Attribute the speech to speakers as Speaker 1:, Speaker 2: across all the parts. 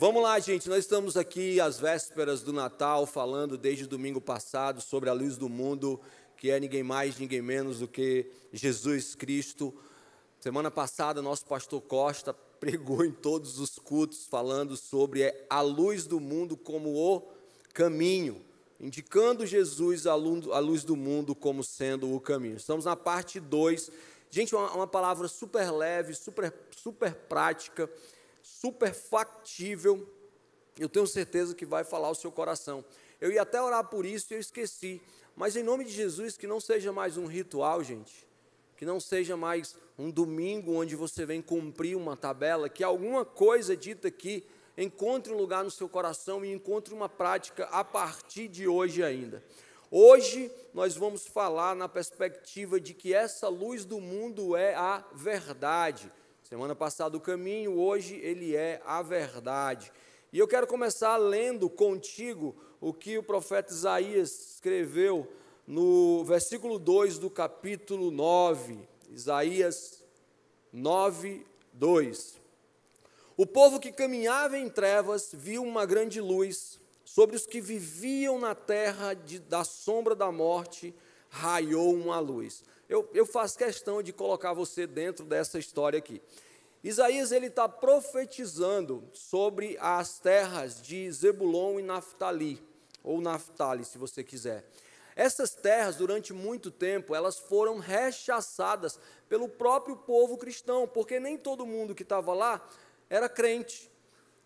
Speaker 1: Vamos lá, gente, nós estamos aqui às vésperas do Natal, falando desde o domingo passado sobre a luz do mundo, que é ninguém mais, ninguém menos do que Jesus Cristo. Semana passada, nosso pastor Costa pregou em todos os cultos, falando sobre a luz do mundo como o caminho, indicando Jesus, a luz do mundo, como sendo o caminho. Estamos na parte 2. Gente, uma palavra super leve, super prática, super factível. Eu tenho certeza que vai falar o seu coração. Eu ia até orar por isso e eu esqueci. Mas em nome de Jesus, que não seja mais um ritual, gente. Que não seja mais um domingo onde você vem cumprir uma tabela. Que alguma coisa dita aqui encontre um lugar no seu coração e encontre uma prática a partir de hoje ainda. Hoje nós vamos falar na perspectiva de que essa luz do mundo é a verdade. Semana passada o caminho, hoje ele é a verdade. E eu quero começar lendo contigo o que o profeta Isaías escreveu no versículo 2 do capítulo 9. Isaías 9, 2. O povo que caminhava em trevas viu uma grande luz. Sobre os que viviam na terra da sombra da morte, raiou uma luz. Eu faço questão de colocar você dentro dessa história aqui. Isaías está profetizando sobre as terras de Zebulon e Naftali, ou Naftali, se você quiser. Essas terras, durante muito tempo, elas foram rechaçadas pelo próprio povo cristão, porque nem todo mundo que estava lá era crente.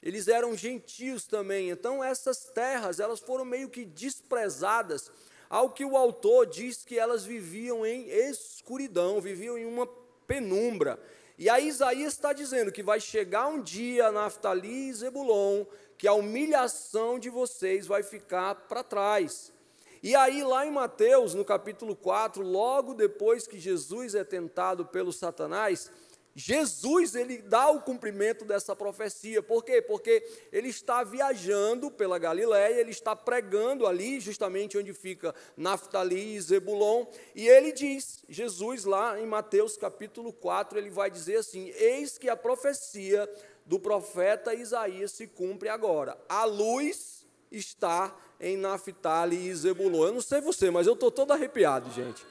Speaker 1: Eles eram gentios também, então essas terras, elas foram meio que desprezadas, ao que o autor diz que elas viviam em escuridão, viviam em uma penumbra. E aí Isaías está dizendo que vai chegar um dia, Naftali e Zebulon, que a humilhação de vocês vai ficar para trás. E aí lá em Mateus, no capítulo 4, logo depois que Jesus é tentado pelo Satanás, Jesus, ele dá o cumprimento dessa profecia. Por quê? Porque ele está viajando pela Galileia, ele está pregando ali, justamente onde fica Naftali e Zebulon, e ele diz, Jesus lá em Mateus capítulo 4, ele vai dizer assim: eis que a profecia do profeta Isaías se cumpre agora. A luz está em Naftali e Zebulon. Eu não sei você, mas eu estou todo arrepiado, gente.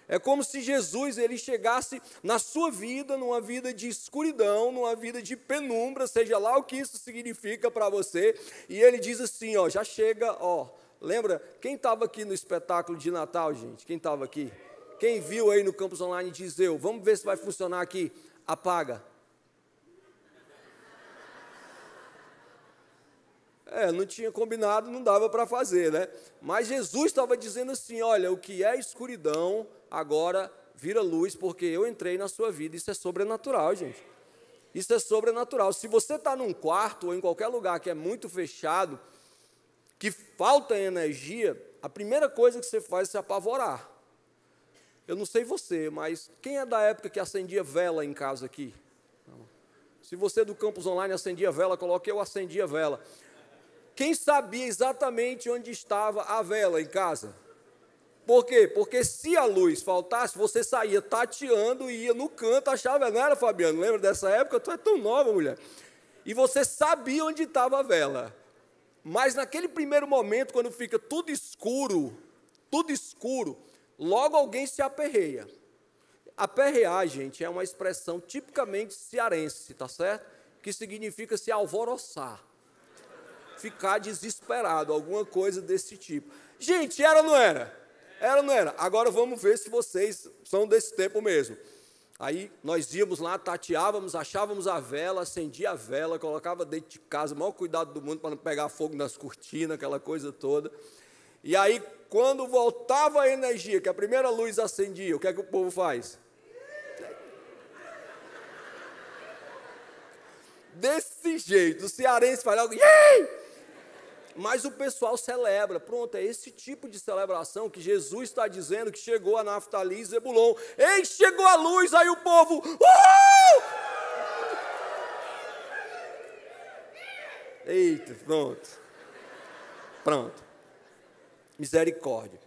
Speaker 1: É como se Jesus ele chegasse na sua vida, numa vida de escuridão, numa vida de penumbra, seja lá o que isso significa para você, e ele diz assim, ó, já chega, ó, lembra, quem estava aqui no espetáculo de Natal, gente? Quem estava aqui? Quem viu aí no Campus Online diz eu, vamos ver se vai funcionar aqui, apaga. Não tinha combinado, não dava para fazer, né? Mas Jesus estava dizendo assim, olha, o que é escuridão, agora vira luz, porque eu entrei na sua vida. Isso é sobrenatural, gente. Isso é sobrenatural. Se você está num quarto ou em qualquer lugar que é muito fechado, que falta energia, a primeira coisa que você faz é se apavorar. Eu não sei você, mas quem é da época que acendia vela em casa aqui? Se você é do Campus Online acendia vela, coloque eu acendia vela. Quem sabia exatamente onde estava a vela em casa? Por quê? Porque se a luz faltasse, você saía tateando e ia no canto, achava, não era, Fabiano? Lembra dessa época? Tu é tão nova, mulher. E você sabia onde estava a vela. Mas naquele primeiro momento, quando fica tudo escuro, logo alguém se aperreia. Aperrear, gente, é uma expressão tipicamente cearense, tá certo? Que significa se alvoroçar. Ficar desesperado, alguma coisa desse tipo. Gente, era ou não era? Era ou não era? Agora vamos ver se vocês são desse tempo mesmo. Aí nós íamos lá, tateávamos, achávamos a vela, acendia a vela, colocava dentro de casa, o maior cuidado do mundo para não pegar fogo nas cortinas, aquela coisa toda. E aí, quando voltava a energia, que a primeira luz acendia, o que é que o povo faz? Desse jeito, o cearense faz algo, yay! Mas o pessoal celebra, pronto, é esse tipo de celebração que Jesus está dizendo que chegou a Naftali e Zebulon. Ei, chegou a luz, aí o povo, eita, pronto, misericórdia.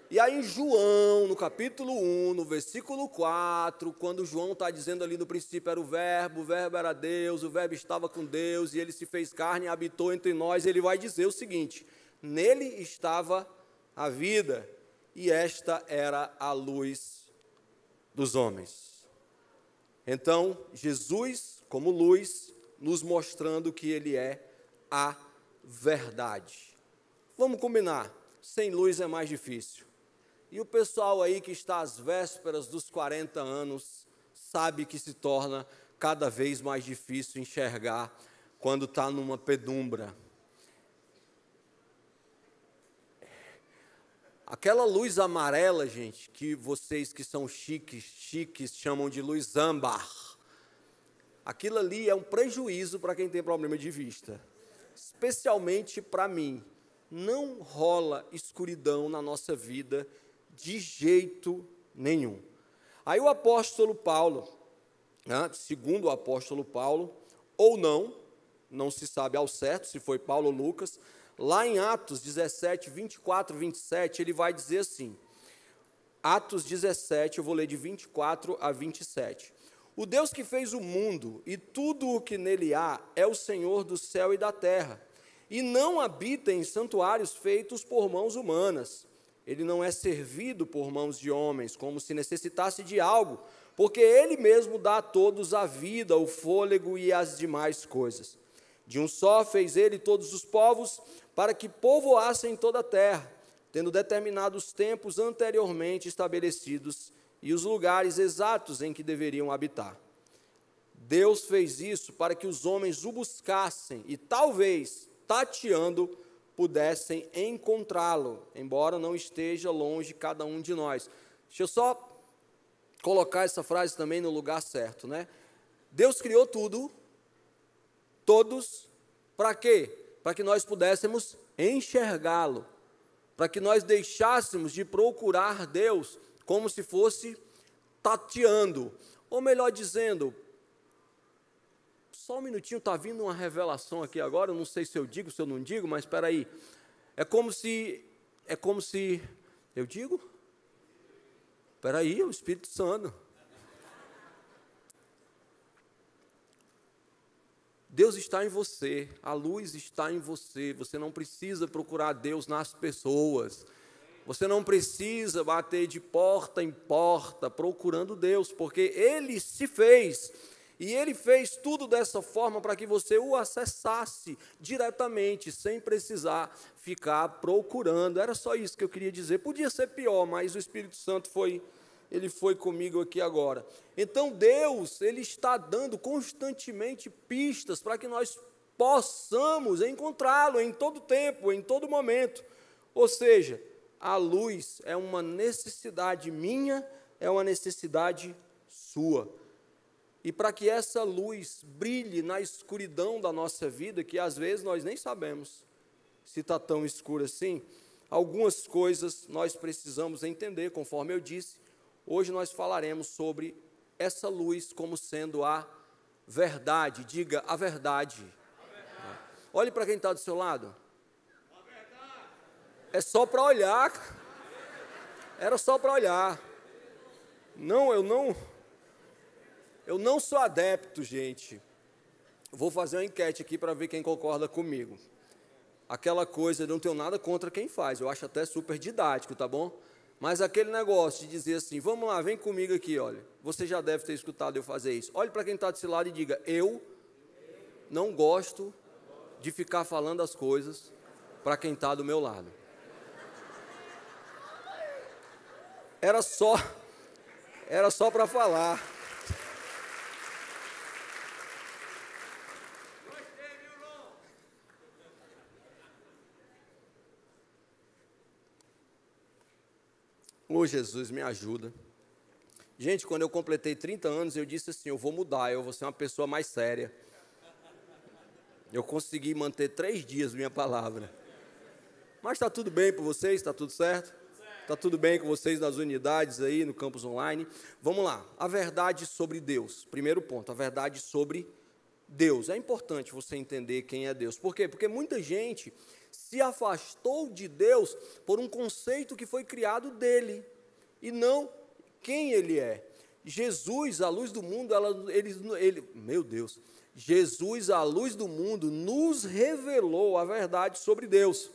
Speaker 1: E aí em João, no capítulo 1, no versículo 4, quando João está dizendo ali no princípio era o verbo era Deus, o verbo estava com Deus, e ele se fez carne e habitou entre nós, ele vai dizer o seguinte: nele estava a vida, e esta era a luz dos homens. Então, Jesus, como luz, nos mostrando que ele é a verdade. Vamos combinar, sem luz é mais difícil. E o pessoal aí que está às vésperas dos 40 anos, sabe que se torna cada vez mais difícil enxergar quando está numa penumbra. Aquela luz amarela, gente, que vocês que são chiques chamam de luz âmbar, aquilo ali é um prejuízo para quem tem problema de vista, especialmente para mim. Não rola escuridão na nossa vida de jeito nenhum. Aí o apóstolo Paulo, segundo o apóstolo Paulo, ou não se sabe ao certo se foi Paulo ou Lucas, lá em Atos 17, 24, 27, ele vai dizer assim, Atos 17, eu vou ler de 24 a 27. O Deus que fez o mundo e tudo o que nele há é o Senhor do céu e da terra, e não habita em santuários feitos por mãos humanas. Ele não é servido por mãos de homens, como se necessitasse de algo, porque ele mesmo dá a todos a vida, o fôlego e as demais coisas. De um só fez ele todos os povos, para que povoassem toda a terra, tendo determinado os tempos anteriormente estabelecidos e os lugares exatos em que deveriam habitar. Deus fez isso para que os homens o buscassem e talvez, tateando, pudessem encontrá-lo, embora não esteja longe cada um de nós. Deixa eu só colocar essa frase também no lugar certo, né? Deus criou tudo, todos, para quê? Para que nós pudéssemos enxergá-lo, para que nós deixássemos de procurar Deus como se fosse tateando, ou melhor dizendo, só um minutinho, está vindo uma revelação aqui agora, eu não sei se eu digo, se eu não digo, mas espera aí. É como se, eu digo? Espera aí, é o Espírito Santo. Deus está em você, a luz está em você, você não precisa procurar Deus nas pessoas, você não precisa bater de porta em porta procurando Deus, porque Ele se fez. E Ele fez tudo dessa forma para que você o acessasse diretamente, sem precisar ficar procurando. Era só isso que eu queria dizer. Podia ser pior, mas o Espírito Santo foi comigo aqui agora. Então Deus, Ele está dando constantemente pistas para que nós possamos encontrá-lo em todo tempo, em todo momento. Ou seja, a luz é uma necessidade minha, é uma necessidade sua. E para que essa luz brilhe na escuridão da nossa vida, que às vezes nós nem sabemos se está tão escuro assim, algumas coisas nós precisamos entender, conforme eu disse. Hoje nós falaremos sobre essa luz como sendo a verdade. Diga, a verdade. Olhe para quem está do seu lado. É só para olhar. Era só para olhar. Não, eu não sou adepto, gente. Vou fazer uma enquete aqui para ver quem concorda comigo. Aquela coisa, eu não tenho nada contra quem faz, eu acho até super didático, tá bom? Mas aquele negócio de dizer assim, vamos lá, vem comigo aqui, olha. Você já deve ter escutado eu fazer isso. Olhe para quem está desse lado e diga, eu não gosto de ficar falando as coisas para quem está do meu lado. Era só para falar. Ô Jesus, me ajuda. Gente, quando eu completei 30 anos, eu disse assim, eu vou mudar, eu vou ser uma pessoa mais séria. Eu consegui manter 3 dias minha palavra. Mas está tudo bem para vocês? Está tudo certo? Está tudo bem com vocês nas unidades aí, no campus online? Vamos lá, a verdade sobre Deus. Primeiro ponto, a verdade sobre Deus. É importante você entender quem é Deus. Por quê? Porque muita gente se afastou de Deus por um conceito que foi criado dele, e não quem ele é. Jesus, a luz do mundo, meu Deus, Jesus, a luz do mundo, nos revelou a verdade sobre Deus.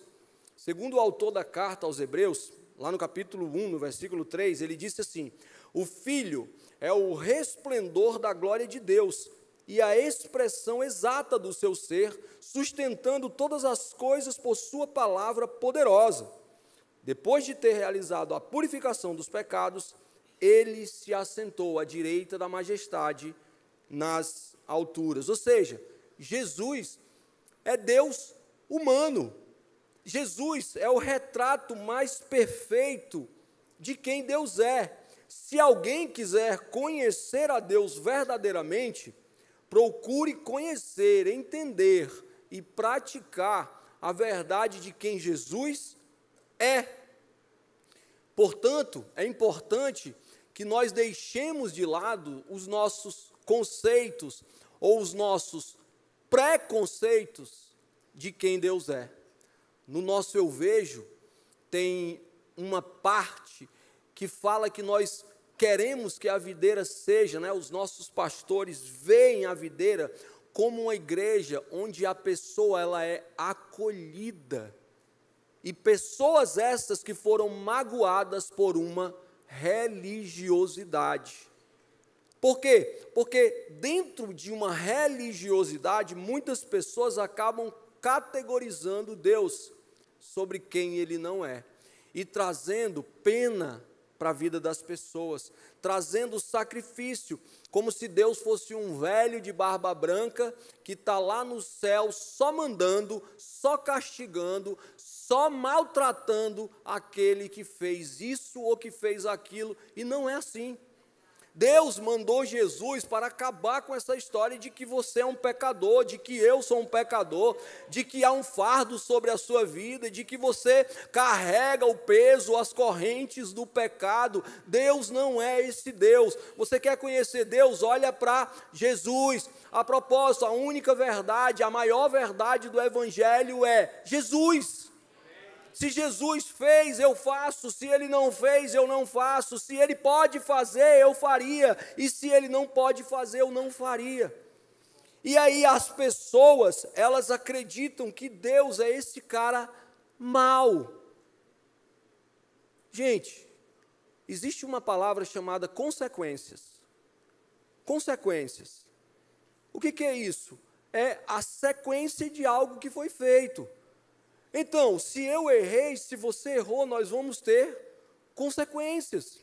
Speaker 1: Segundo o autor da carta aos Hebreus, lá no capítulo 1, no versículo 3, ele disse assim: o Filho é o resplendor da glória de Deus e a expressão exata do seu ser, sustentando todas as coisas por sua palavra poderosa. Depois de ter realizado a purificação dos pecados, ele se assentou à direita da majestade nas alturas. Ou seja, Jesus é Deus humano. Jesus é o retrato mais perfeito de quem Deus é. Se alguém quiser conhecer a Deus verdadeiramente, procure conhecer, entender e praticar a verdade de quem Jesus é. Portanto, é importante que nós deixemos de lado os nossos conceitos ou os nossos preconceitos de quem Deus é. No nosso Eu Vejo, tem uma parte que fala que nós queremos que a videira seja, os nossos pastores veem a videira como uma igreja onde a pessoa ela é acolhida. E pessoas essas que foram magoadas por uma religiosidade. Por quê? Porque dentro de uma religiosidade, muitas pessoas acabam categorizando Deus sobre quem Ele não é, e trazendo pena para a vida das pessoas, trazendo sacrifício, como se Deus fosse um velho de barba branca, que está lá no céu só mandando, só castigando, só maltratando aquele que fez isso ou que fez aquilo, e não é assim. Deus mandou Jesus para acabar com essa história de que você é um pecador, de que eu sou um pecador, de que há um fardo sobre a sua vida, de que você carrega o peso, as correntes do pecado. Deus não é esse Deus. Você quer conhecer Deus? Olha para Jesus. A propósito, a única verdade, a maior verdade do Evangelho é Jesus. Se Jesus fez, eu faço. Se Ele não fez, eu não faço. Se Ele pode fazer, eu faria. E se Ele não pode fazer, eu não faria. E aí as pessoas, elas acreditam que Deus é esse cara mau. Gente, existe uma palavra chamada consequências. Consequências. O que é isso? É a sequência de algo que foi feito. Então, se eu errei, se você errou, nós vamos ter consequências.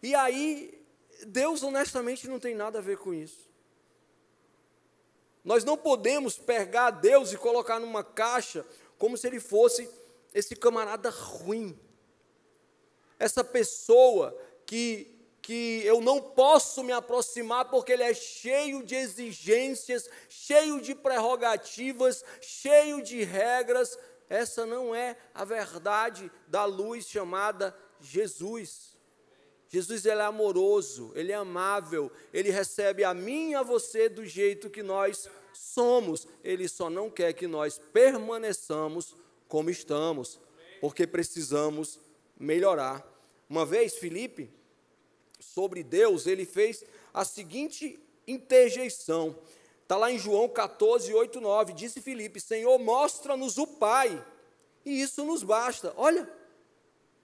Speaker 1: E aí, Deus honestamente não tem nada a ver com isso. Nós não podemos pegar Deus e colocar numa caixa como se Ele fosse esse camarada ruim. Essa pessoa que eu não posso me aproximar porque ele é cheio de exigências, cheio de prerrogativas, cheio de regras. Essa não é a verdade da luz chamada Jesus. Jesus, ele é amoroso, ele é amável, ele recebe a mim e a você do jeito que nós somos. Ele só não quer que nós permaneçamos como estamos, porque precisamos melhorar. Uma vez, Filipe, sobre Deus, ele fez a seguinte interjeição. Está lá em João 14, 8, 9, disse Filipe: Senhor, mostra-nos o Pai, e isso nos basta. Olha,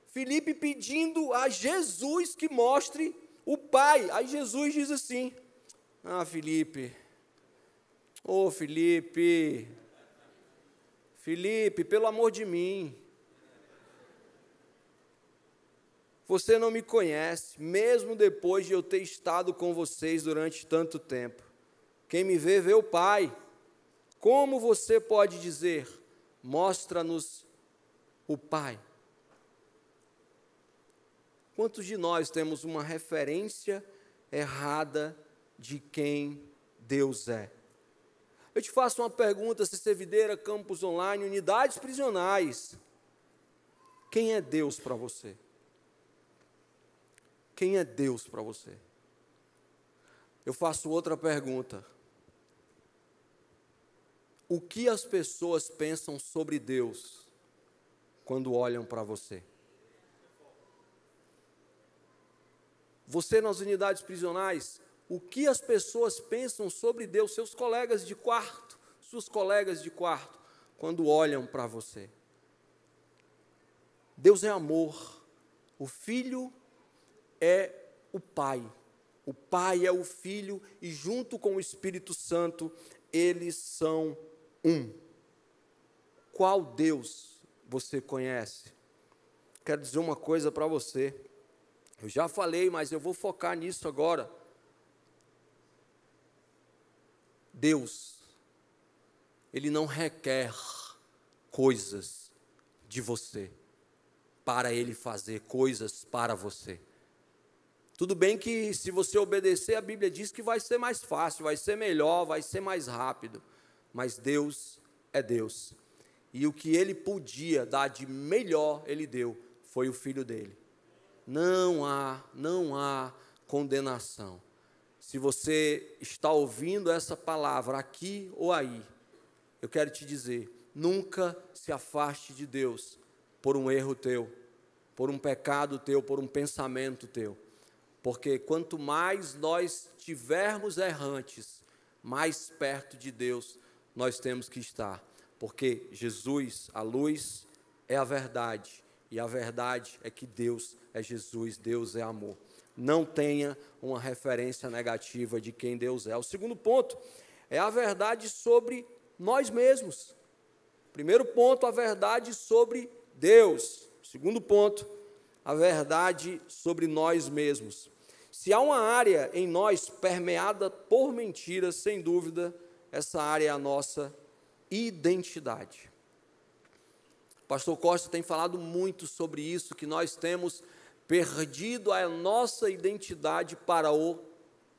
Speaker 1: Filipe pedindo a Jesus que mostre o Pai. Aí Jesus diz assim: Filipe, Filipe, pelo amor de mim, você não me conhece, mesmo depois de eu ter estado com vocês durante tanto tempo. Quem me vê, vê o Pai. Como você pode dizer, mostra-nos o Pai? Quantos de nós temos uma referência errada de quem Deus é? Eu te faço uma pergunta, CC Videira, Campus Online, unidades prisionais. Quem é Deus para você? Quem é Deus para você? Eu faço outra pergunta. o que as pessoas pensam sobre Deus quando olham para você? Você nas unidades prisionais, o que as pessoas pensam sobre Deus, seus colegas de quarto, suas colegas de quarto, quando olham para você? Deus é amor, o Filho é o Pai é o Filho e junto com o Espírito Santo, eles são um. Qual Deus você conhece? Quero dizer uma coisa para você, eu já falei, mas eu vou focar nisso agora. Deus, Ele não requer coisas de você, para Ele fazer coisas para você. Tudo bem que se você obedecer, a Bíblia diz que vai ser mais fácil, vai ser melhor, vai ser mais rápido, mas Deus é Deus, e o que Ele podia dar de melhor, Ele deu, foi o Filho dEle. Não há condenação. Se você está ouvindo essa palavra aqui ou aí, eu quero te dizer, nunca se afaste de Deus por um erro teu, por um pecado teu, por um pensamento teu. Porque quanto mais nós tivermos errantes, mais perto de Deus nós temos que estar. Porque Jesus, a luz, é a verdade. E a verdade é que Deus é Jesus, Deus é amor. Não tenha uma referência negativa de quem Deus é. O segundo ponto é a verdade sobre nós mesmos. Primeiro ponto, a verdade sobre Deus. Segundo ponto, a verdade sobre nós mesmos. Se há uma área em nós permeada por mentiras, sem dúvida, essa área é a nossa identidade. O pastor Costa tem falado muito sobre isso, que nós temos perdido a nossa identidade para o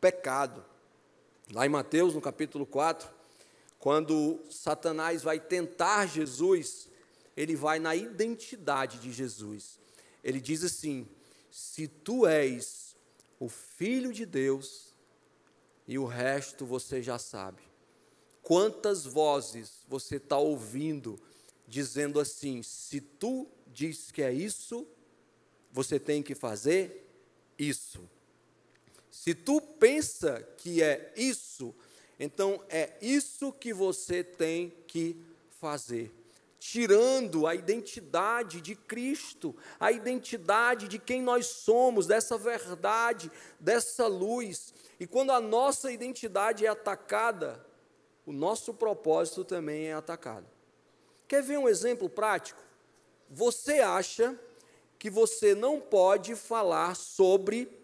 Speaker 1: pecado. Lá em Mateus, no capítulo 4, quando Satanás vai tentar Jesus, ele vai na identidade de Jesus. Ele diz assim: se tu és o Filho de Deus, e o resto você já sabe. Quantas vozes você está ouvindo dizendo assim: se tu diz que é isso, você tem que fazer isso. Se tu pensa que é isso, então é isso que você tem que fazer. Tirando a identidade de Cristo, a identidade de quem nós somos, dessa verdade, dessa luz. E quando a nossa identidade é atacada, o nosso propósito também é atacado. Quer ver um exemplo prático? Você acha que você não pode falar sobre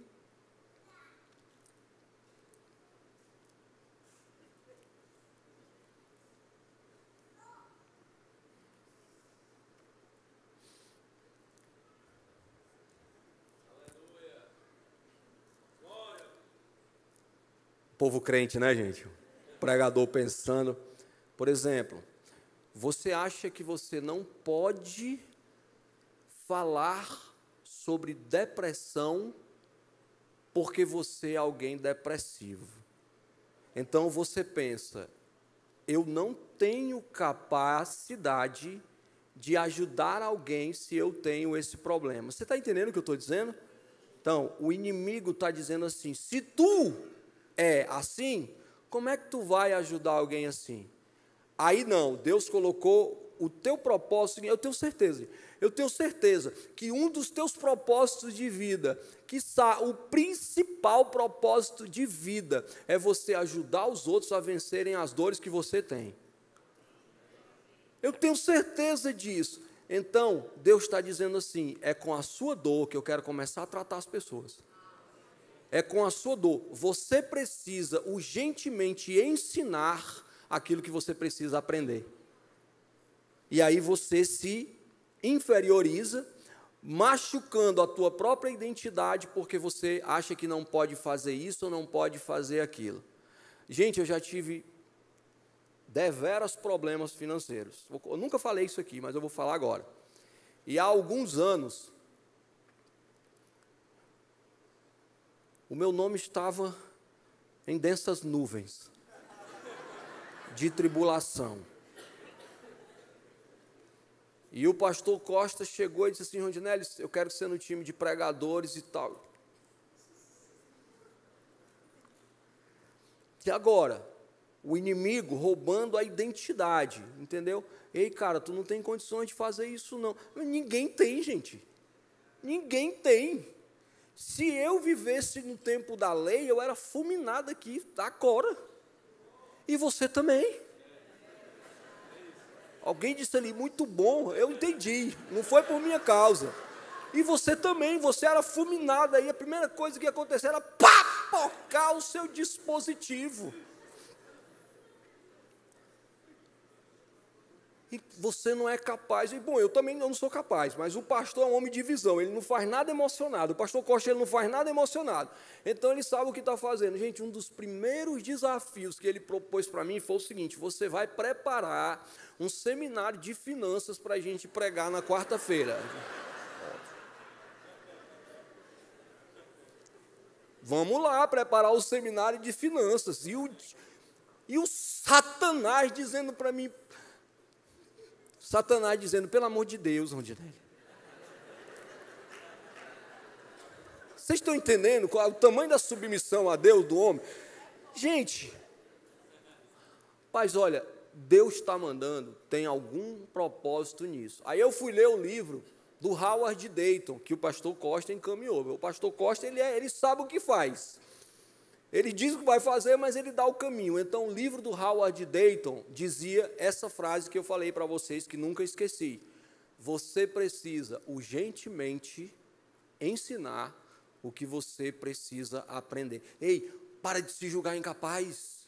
Speaker 1: povo crente, né, gente? O pregador pensando. Por exemplo, você acha que você não pode falar sobre depressão porque você é alguém depressivo. Então você pensa, eu não tenho capacidade de ajudar alguém se eu tenho esse problema. Você está entendendo o que eu estou dizendo? Então, o inimigo está dizendo assim: se tu é assim, como é que tu vai ajudar alguém assim? Aí não, Deus colocou o teu propósito, eu tenho certeza que um dos teus propósitos de vida, quiçá o principal propósito de vida, é você ajudar os outros a vencerem as dores que você tem. Eu tenho certeza disso. Então, Deus está dizendo assim: é com a sua dor que eu quero começar a tratar as pessoas. É com a sua dor. Você precisa urgentemente ensinar aquilo que você precisa aprender. E aí você se inferioriza, machucando a tua própria identidade, porque você acha que não pode fazer isso ou não pode fazer aquilo. Gente, eu já tive deveras problemas financeiros. Eu nunca falei isso aqui, mas eu vou falar agora. E há alguns anos, o meu nome estava em densas nuvens de tribulação. E o pastor Costa chegou e disse assim: Rondinelli, eu quero ser no time de pregadores e tal. E agora? O inimigo roubando a identidade, entendeu? Ei, cara, tu não tem condições de fazer isso, não. Ninguém tem, gente. Ninguém tem. Se eu vivesse no tempo da lei, eu era fulminado aqui, agora. E você também. Alguém disse ali, muito bom, eu entendi, não foi por minha causa. E você também, você era fulminado aí, a primeira coisa que ia acontecer era papocar o seu dispositivo. E você não é capaz, e bom, eu também não sou capaz, mas o pastor é um homem de visão, ele não faz nada emocionado, o pastor Costa ele não faz nada emocionado, então ele sabe o que está fazendo. Gente, um dos primeiros desafios que ele propôs para mim foi o seguinte: você vai preparar um seminário de finanças para a gente pregar na quarta-feira. Vamos lá preparar o seminário de finanças, e o Satanás dizendo para mim, pelo amor de Deus, Rondinelli. Vocês estão entendendo qual é o tamanho da submissão a Deus do homem? Gente, mas olha, Deus está mandando, tem algum propósito nisso. Aí eu fui ler o livro do Howard Dayton, que o pastor Costa encaminhou. O pastor Costa, ele sabe o que faz. Ele diz o que vai fazer, mas ele dá o caminho. Então, o livro do Howard Dayton dizia essa frase que eu falei para vocês, que nunca esqueci: você precisa urgentemente ensinar o que você precisa aprender. Ei, para de se julgar incapaz.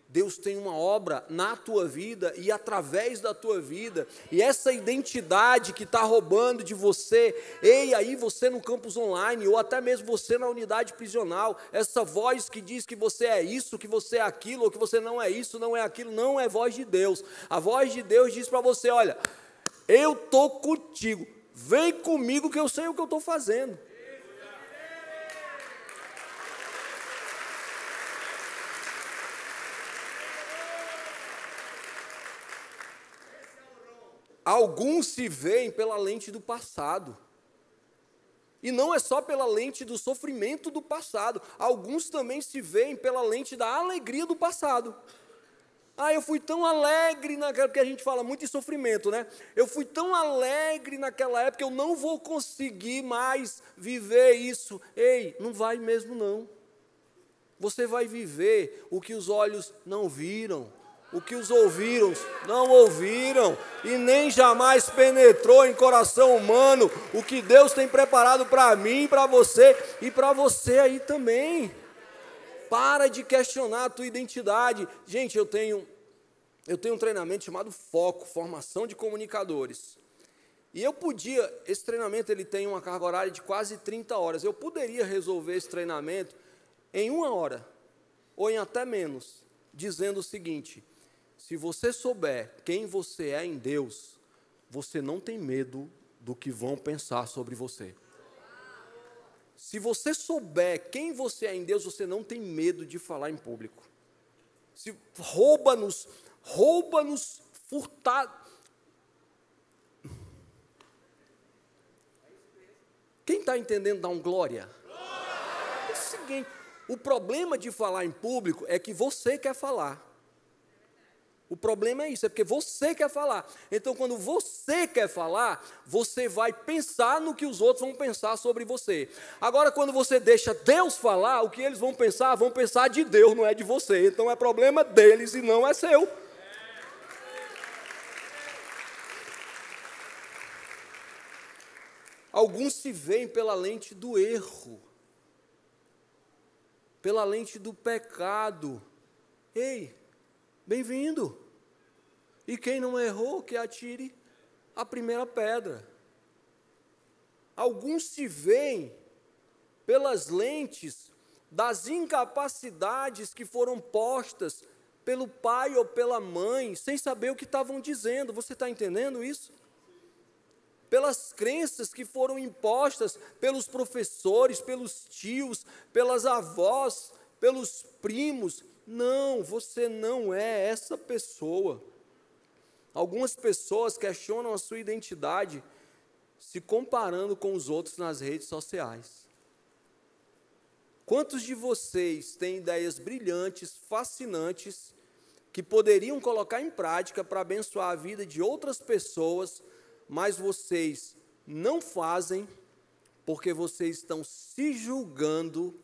Speaker 1: Deus tem uma obra na tua vida e através da tua vida, e essa identidade que está roubando de você, ei, aí você no campus online, ou até mesmo você na unidade prisional, essa voz que diz que você é isso, que você é aquilo, ou que você não é isso, não é aquilo, não é voz de Deus. A voz de Deus diz para você: olha, eu estou contigo, vem comigo que eu sei o que eu estou fazendo. Alguns se veem pela lente do passado. E não é só pela lente do sofrimento do passado. Alguns também se veem pela lente da alegria do passado. Ah, eu fui tão alegre naquela... Porque a gente fala muito em sofrimento, né? Eu fui tão alegre naquela época, eu não vou conseguir mais viver isso. Ei, não vai mesmo não. Você vai viver o que os olhos não viram, o que os ouviram não ouviram, e nem jamais penetrou em coração humano o que Deus tem preparado para mim, para você e para você aí também. Para de questionar a tua identidade. Gente, eu tenho um treinamento chamado Foco, Formação de Comunicadores. E esse treinamento ele tem uma carga horária de quase 30 horas. Eu poderia resolver esse treinamento em 1 hora, ou em até menos, dizendo o seguinte: se você souber quem você é em Deus, você não tem medo do que vão pensar sobre você. Se você souber quem você é em Deus, você não tem medo de falar em público. Se rouba-nos, furtar. Quem está entendendo, dá um glória. É o seguinte, o problema de falar em público é que você quer falar. O problema é isso, é porque você quer falar. Então, quando você quer falar, você vai pensar no que os outros vão pensar sobre você. Agora, quando você deixa Deus falar, o que eles vão pensar de Deus, não é de você. Então, é problema deles e não é seu. Alguns se veem pela lente do erro, pela lente do pecado. Ei, bem-vindo. E quem não errou, que atire a primeira pedra. Alguns se veem pelas lentes das incapacidades que foram postas pelo pai ou pela mãe, sem saber o que estavam dizendo. Você está entendendo isso? Pelas crenças que foram impostas pelos professores, pelos tios, pelas avós, pelos primos. Não, você não é essa pessoa. Algumas pessoas questionam a sua identidade se comparando com os outros nas redes sociais. Quantos de vocês têm ideias brilhantes, fascinantes, que poderiam colocar em prática para abençoar a vida de outras pessoas, mas vocês não fazem porque vocês estão se julgando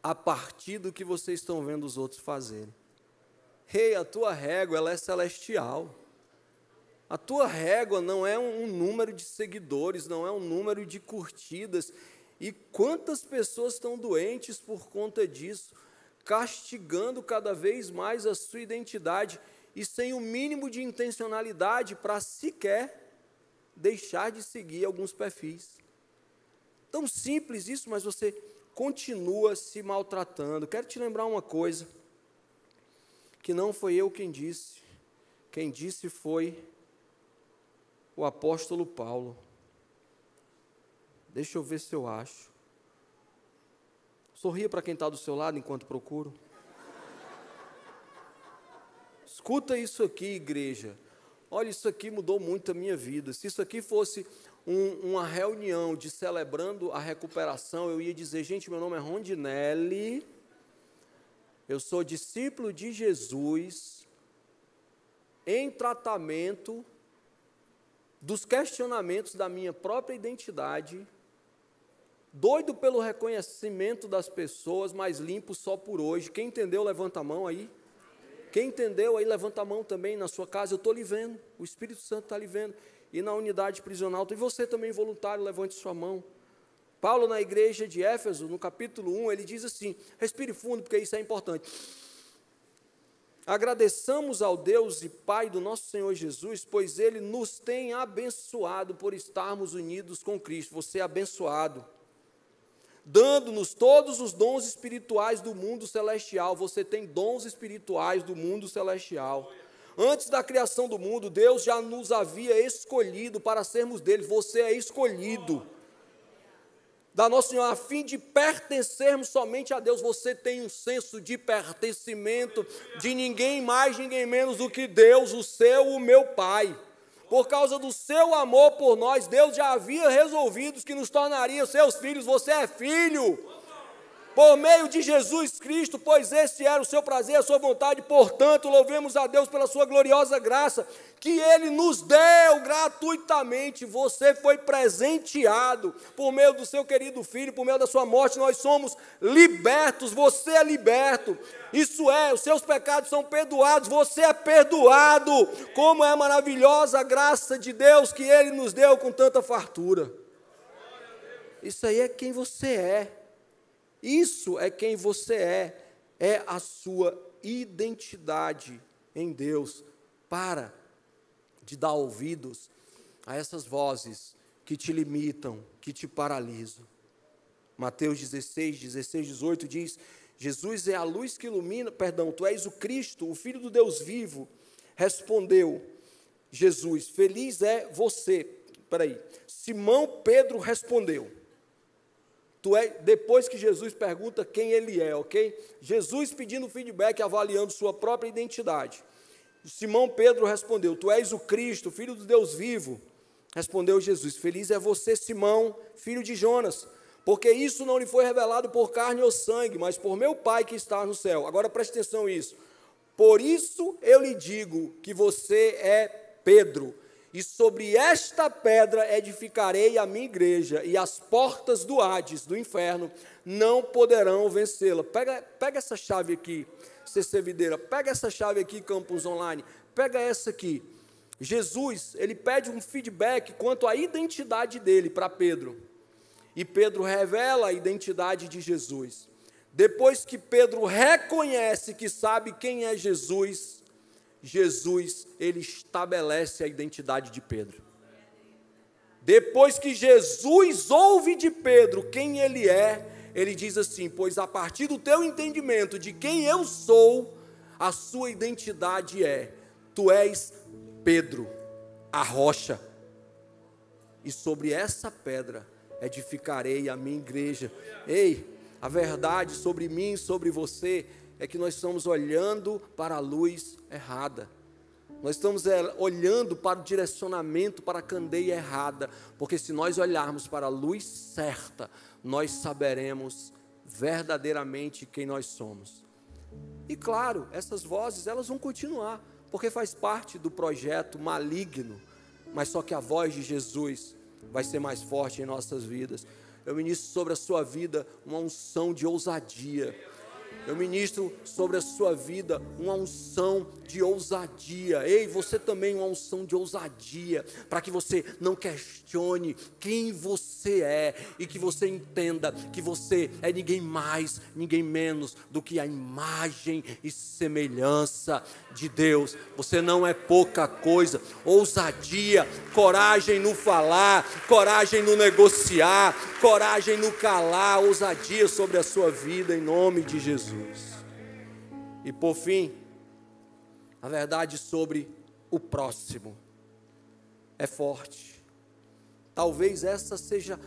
Speaker 1: a partir do que vocês estão vendo os outros fazerem? Ei, a tua régua, ela é celestial. A tua régua não é um número de seguidores, não é um número de curtidas. E quantas pessoas estão doentes por conta disso, castigando cada vez mais a sua identidade e sem o mínimo de intencionalidade para sequer deixar de seguir alguns perfis. Tão simples isso, mas você continua se maltratando. Quero te lembrar uma coisa, que não foi eu quem disse foi o apóstolo Paulo. Deixa eu ver se eu acho. Sorria para quem está do seu lado enquanto procuro. Escuta isso aqui, igreja. Olha, isso aqui mudou muito a minha vida. Se isso aqui fosse uma reunião de celebrando a recuperação, eu ia dizer, gente, meu nome é Rondinelli, eu sou discípulo de Jesus, em tratamento dos questionamentos da minha própria identidade, doido pelo reconhecimento das pessoas, mas limpo só por hoje. Quem entendeu, levanta a mão aí. Quem entendeu aí, levanta a mão também na sua casa. Eu estou lhe vendo, o Espírito Santo está lhe vendo. E na unidade prisional, e você também voluntário, levante sua mão. Paulo, na igreja de Éfeso, no capítulo 1, ele diz assim, respire fundo, porque isso é importante. Agradeçamos ao Deus e Pai do nosso Senhor Jesus, pois Ele nos tem abençoado por estarmos unidos com Cristo. Você é abençoado, dando-nos todos os dons espirituais do mundo celestial. Você tem dons espirituais do mundo celestial. Antes da criação do mundo, Deus já nos havia escolhido para sermos dele. Você é escolhido da Nossa Senhora, a fim de pertencermos somente a Deus. Você tem um senso de pertencimento de ninguém mais, ninguém menos do que Deus, o meu Pai. Por causa do seu amor por nós, Deus já havia resolvido que nos tornaria seus filhos. Você é filho por meio de Jesus Cristo, pois esse era o seu prazer, a sua vontade. Portanto, louvemos a Deus pela sua gloriosa graça, que Ele nos deu gratuitamente. Você foi presenteado por meio do seu querido Filho, por meio da sua morte. Nós somos libertos, você é liberto. Isso é, os seus pecados são perdoados, você é perdoado. Como é maravilhosa a graça de Deus que Ele nos deu com tanta fartura. Isso aí é quem você é. Isso é quem você é a sua identidade em Deus. Para de dar ouvidos a essas vozes que te limitam, que te paralisam. Mateus 16, 18 diz, Jesus é a luz que ilumina, tu és o Cristo, o Filho do Deus vivo. Respondeu Jesus, feliz é você. Simão Pedro respondeu. Depois que Jesus pergunta quem ele é, ok? Jesus pedindo feedback, avaliando sua própria identidade. Simão Pedro respondeu, tu és o Cristo, Filho do Deus vivo. Respondeu Jesus, feliz é você, Simão, filho de Jonas, porque isso não lhe foi revelado por carne ou sangue, mas por meu Pai que está no céu. Agora preste atenção nisso. Por isso eu lhe digo que você é Pedro, e sobre esta pedra edificarei a minha igreja, e as portas do Hades, do inferno, não poderão vencê-la. Pega essa chave aqui, CC Videira, pega essa chave aqui, Campus Online, pega essa aqui. Jesus, ele pede um feedback quanto à identidade dele para Pedro, e Pedro revela a identidade de Jesus. Depois que Pedro reconhece que sabe quem é Jesus, ele estabelece a identidade de Pedro. Depois que Jesus ouve de Pedro quem ele é, ele diz assim, pois a partir do teu entendimento de quem eu sou, a sua identidade é, tu és Pedro, a rocha, e sobre essa pedra edificarei a minha igreja. Ei, a verdade sobre mim, sobre você, é que nós estamos olhando para a luz errada. Nós estamos olhando para o direcionamento, para a candeia errada, porque se nós olharmos para a luz certa, nós saberemos verdadeiramente quem nós somos. E claro, essas vozes, elas vão continuar, porque faz parte do projeto maligno, mas só que a voz de Jesus vai ser mais forte em nossas vidas. Eu ministro sobre a sua vida uma unção de ousadia. Eu ministro sobre a sua vida uma unção de ousadia. Ei, você também uma unção de ousadia, para que você não questione quem você é e que você entenda que você é ninguém mais, ninguém menos do que a imagem e semelhança de Deus. Você não é pouca coisa. Ousadia, coragem no falar, coragem no negociar, coragem no calar, ousadia sobre a sua vida em nome de Jesus. E por fim, a verdade sobre o próximo é forte. Talvez essa seja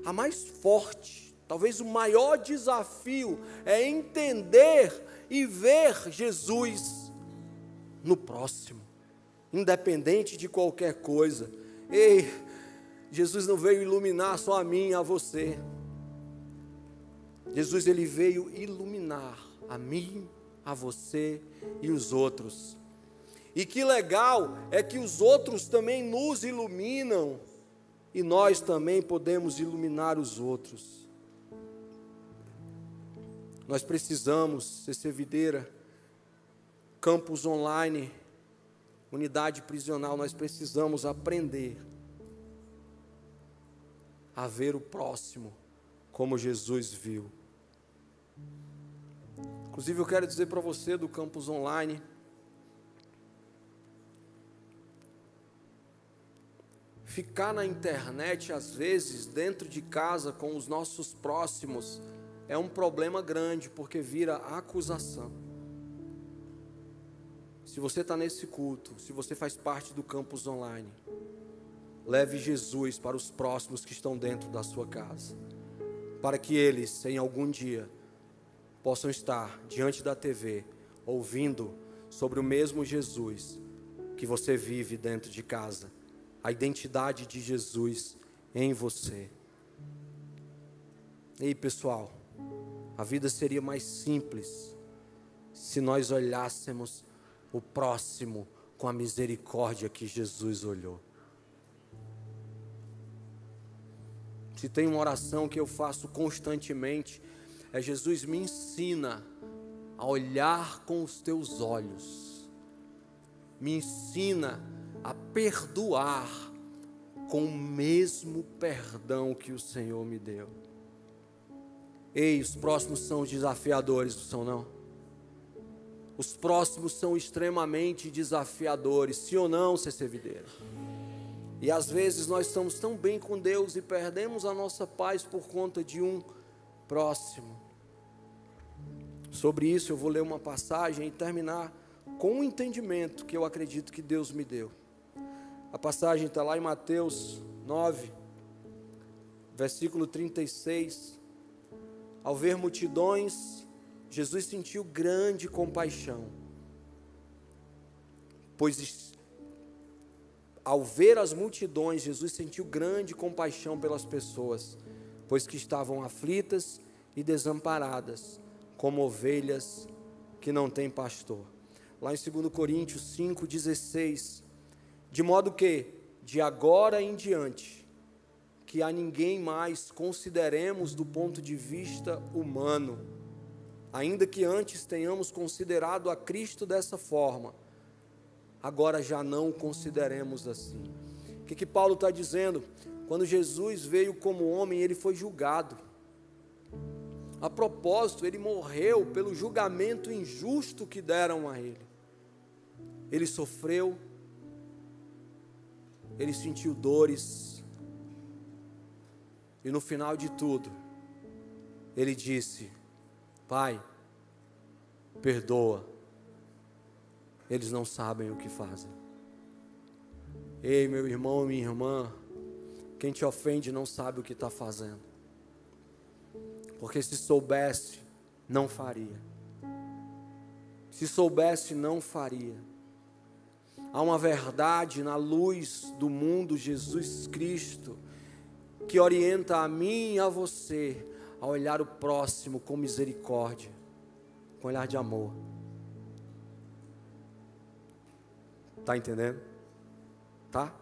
Speaker 1: a mais forte, talvez o maior desafio é entender e ver Jesus no próximo, independente de qualquer coisa. Ei, Jesus não veio iluminar só a mim e a você. Jesus, ele veio iluminar a mim, a você e os outros. E que legal é que os outros também nos iluminam e nós também podemos iluminar os outros. Nós precisamos, CC Videira, campus online, unidade prisional, nós precisamos aprender a ver o próximo como Jesus viu. Inclusive eu quero dizer para você do campus online, ficar na internet às vezes, dentro de casa com os nossos próximos, é um problema grande, porque vira acusação. Se você está nesse culto, se você faz parte do campus online, leve Jesus para os próximos que estão dentro da sua casa, para que eles, em algum dia, possam estar diante da TV, ouvindo sobre o mesmo Jesus que você vive dentro de casa, a identidade de Jesus em você. Ei, pessoal, a vida seria mais simples se nós olhássemos o próximo com a misericórdia que Jesus olhou. Se tem uma oração que eu faço constantemente, é: Jesus, me ensina a olhar com os teus olhos, me ensina a perdoar com o mesmo perdão que o Senhor me deu. Ei, os próximos são os desafiadores, não são não? Os próximos são extremamente desafiadores, sim ou não, CC Videira? E às vezes nós estamos tão bem com Deus e perdemos a nossa paz por conta de um próximo. Sobre isso eu vou ler uma passagem e terminar com um entendimento que eu acredito que Deus me deu. A passagem está lá em Mateus 9, versículo 36. Ao ver multidões, Jesus sentiu grande compaixão, pois ao ver as multidões, Jesus sentiu grande compaixão pelas pessoas, pois que estavam aflitas e desamparadas, como ovelhas que não têm pastor. Lá em 2 Coríntios 5,16, de modo que, de agora em diante, que a ninguém mais consideremos do ponto de vista humano, ainda que antes tenhamos considerado a Cristo dessa forma, agora já não o consideremos assim. O que Paulo está dizendo? Quando Jesus veio como homem, ele foi julgado. A propósito, ele morreu pelo julgamento injusto que deram a ele. Ele sofreu, ele sentiu dores, e no final de tudo, ele disse: Pai, perdoa, eles não sabem o que fazem. Ei, meu irmão e minha irmã, quem te ofende não sabe o que está fazendo, porque se soubesse, não faria. Se soubesse, não faria. Há uma verdade na luz do mundo, Jesus Cristo, que orienta a mim e a você a olhar o próximo com misericórdia, com olhar de amor. Está entendendo? Tá?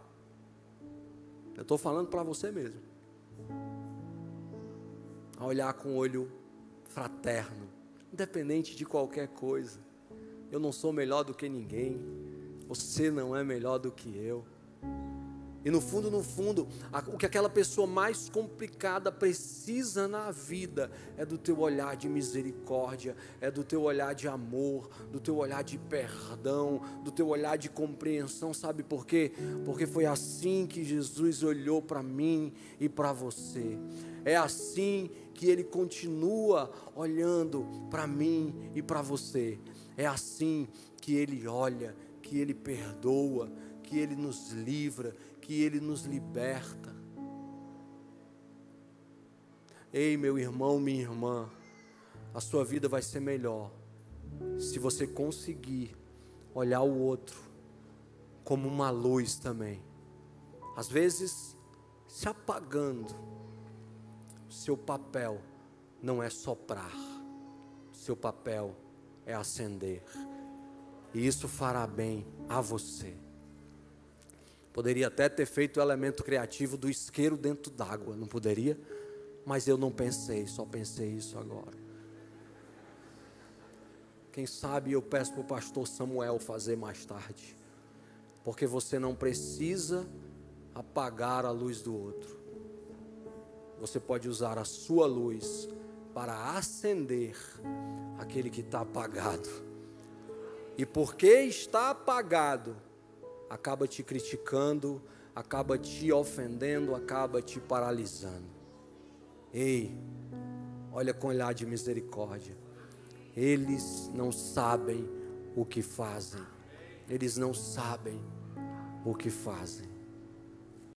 Speaker 1: Eu estou falando para você mesmo. A olhar com olho fraterno, independente de qualquer coisa. Eu não sou melhor do que ninguém. Você não é melhor do que eu. E no fundo, o que aquela pessoa mais complicada precisa na vida é do teu olhar de misericórdia, é do teu olhar de amor, do teu olhar de perdão, do teu olhar de compreensão. Sabe por quê? Porque foi assim que Jesus olhou para mim e para você. É assim que Ele continua olhando para mim e para você. É assim que Ele olha, que Ele perdoa, que Ele nos livra, que Ele nos liberta. Ei, meu irmão, minha irmã, a sua vida vai ser melhor se você conseguir olhar o outro como uma luz também. Às vezes, se apagando. Seu papel não é soprar, seu papel é acender. E isso fará bem a você. Poderia até ter feito o elemento criativo do isqueiro dentro d'água, não poderia? Mas eu não pensei, só pensei isso agora. Quem sabe eu peço para o pastor Samuel fazer mais tarde. Porque você não precisa apagar a luz do outro. Você pode usar a sua luz para acender aquele que está apagado. E porque está apagado, acaba te criticando, acaba te ofendendo, acaba te paralisando. Ei, olha com olhar de misericórdia. Eles não sabem o que fazem. Eles não sabem o que fazem.